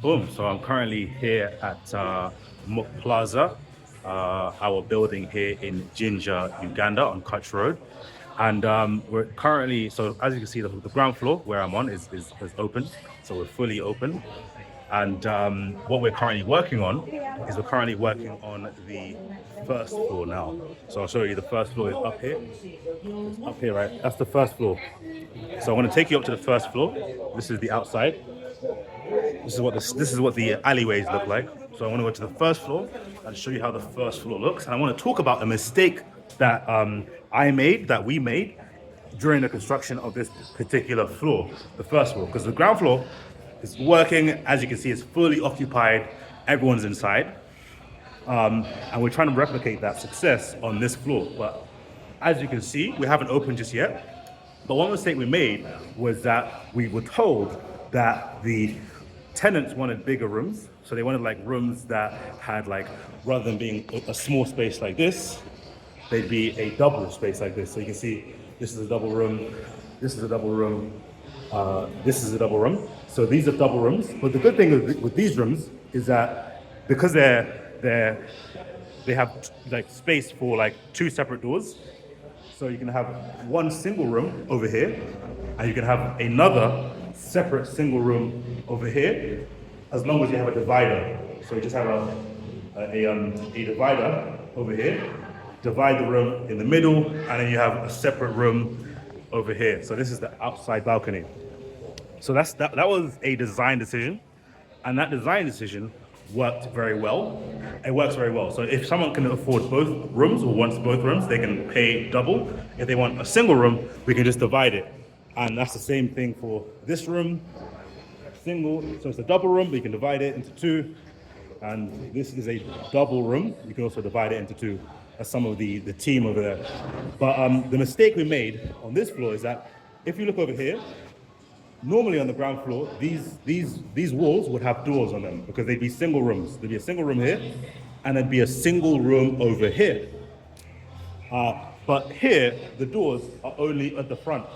Boom. So I'm currently here at Muk Plaza, our building here in Jinja, Uganda on Kutch Road. And we're currently, so as you can see, the ground floor where I'm on is open. So we're fully open. And what we're currently working on is we're currently working on the first floor now. So I'll show you the first floor is up here. It's up here, right? That's the first floor. So I want to take you up to the first floor. This is the outside. This is what the alleyways look like. So I want to go to the first floor and show you how the first floor looks. And I want to talk about a mistake that we made during the construction of this particular floor, the first floor, because the ground floor is working. As you can see, it's fully occupied. Everyone's inside, and we're trying to replicate that success on this floor. But as you can see, we haven't opened just yet. But one mistake we made was that we were told that the tenants wanted bigger rooms. So they wanted like rooms that had like, rather than being a small space like this, they'd be a double space like this. So you can see this is a double room, this is a double room, this is a double room. So these are double rooms. But the good thing with these rooms is that because they have like space for like two separate doors. So you can have one single room over here, and you can have another separate single room over here, as long as you have a divider. So you just have a divider over here, divide the room in the middle, and then you have a separate room over here. So this is the outside balcony. So that was a design decision, and that design decision worked very well. It works very well. So if someone can afford both rooms or wants both rooms, they can pay double. If they want a single room, we can just divide it. And that's the same thing for this room, single. So it's a double room, but you can divide it into two. And this is a double room. You can also divide it into two. That's some of the team over there. But the mistake we made on this floor is that if you look over here, normally on the ground floor, these walls would have doors on them because they'd be single rooms. There'd be a single room here, and there'd be a single room over here. But here, the doors are only at the front.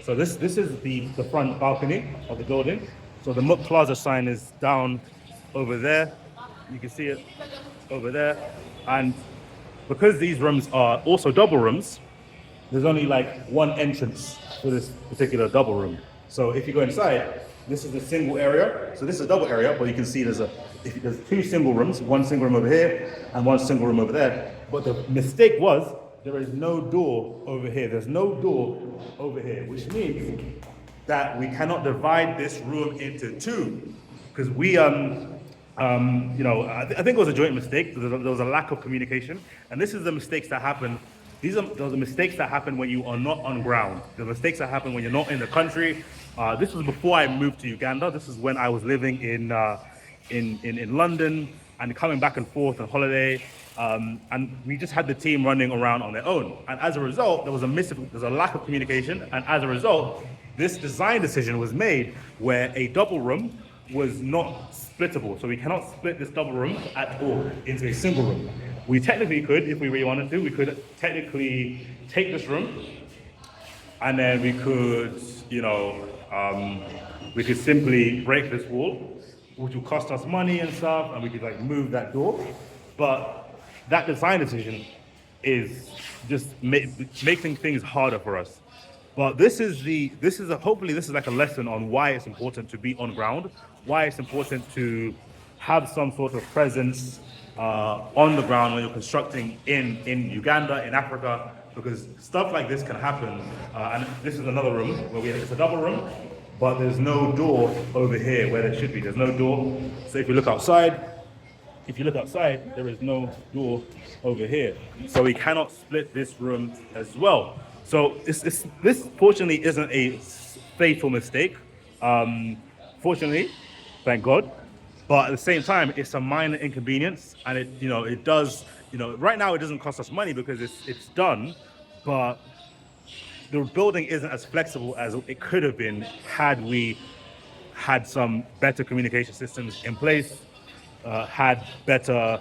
So this is the front balcony of the building. So the Muk Plaza sign is down over there. You can see it over there. And because these rooms are also double rooms, there's only like one entrance for this particular double room. So if you go inside, this is a single area. So this is a double area, but you can see there's two single rooms, one single room over here and one single room over there. But the mistake was there is no door over here. There's no door over here, which means that we cannot divide this room into two, because we I think it was a joint mistake. There was a lack of communication, and this is the mistakes that happen. Those are the mistakes that happen when you are not on ground. The mistakes that happen when you're not in the country. This was before I moved to Uganda. This is when I was living in London and coming back and forth on holiday. And we just had the team running around on their own. And as a result, there was a lack of communication. And as a result, this design decision was made where a double room was not splittable. So we cannot split this double room at all into a single room. We technically could, if we really wanted to, we could technically take this room and then we could, we could simply break this wall, which would cost us money and stuff, and we could like move that door. But that design decision is just making things harder for us. But hopefully this is like a lesson on why it's important to be on ground, why it's important to have some sort of presence on the ground when you're constructing in Uganda, in Africa, because stuff like this can happen. And this is another room where it's a double room, but there's no door over here where there should be. There's no door. So if you look outside, there is no door over here. So we cannot split this room as well. So this fortunately isn't a fatal mistake. Fortunately, thank God. But at the same time, it's a minor inconvenience, and it does, right now it doesn't cost us money because it's done, but the building isn't as flexible as it could have been had we had some better communication systems in place, had better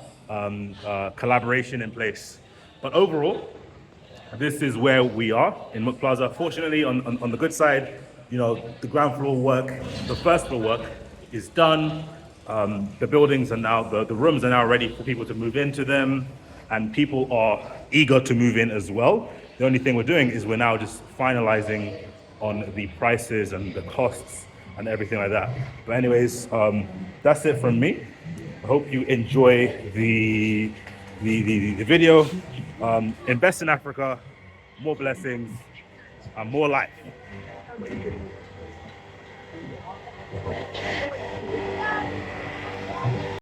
collaboration in place. But overall, this is where we are in Muk Plaza. Fortunately, on the good side, the ground floor work, the first floor work is done. The buildings are now, the rooms are now ready for people to move into them, and people are eager to move in as well. The only thing we're doing is we're now just finalizing on the prices and the costs and everything like that. But anyways, that's it from me. I hope you enjoy the video. Invest in Africa, more blessings, and more life.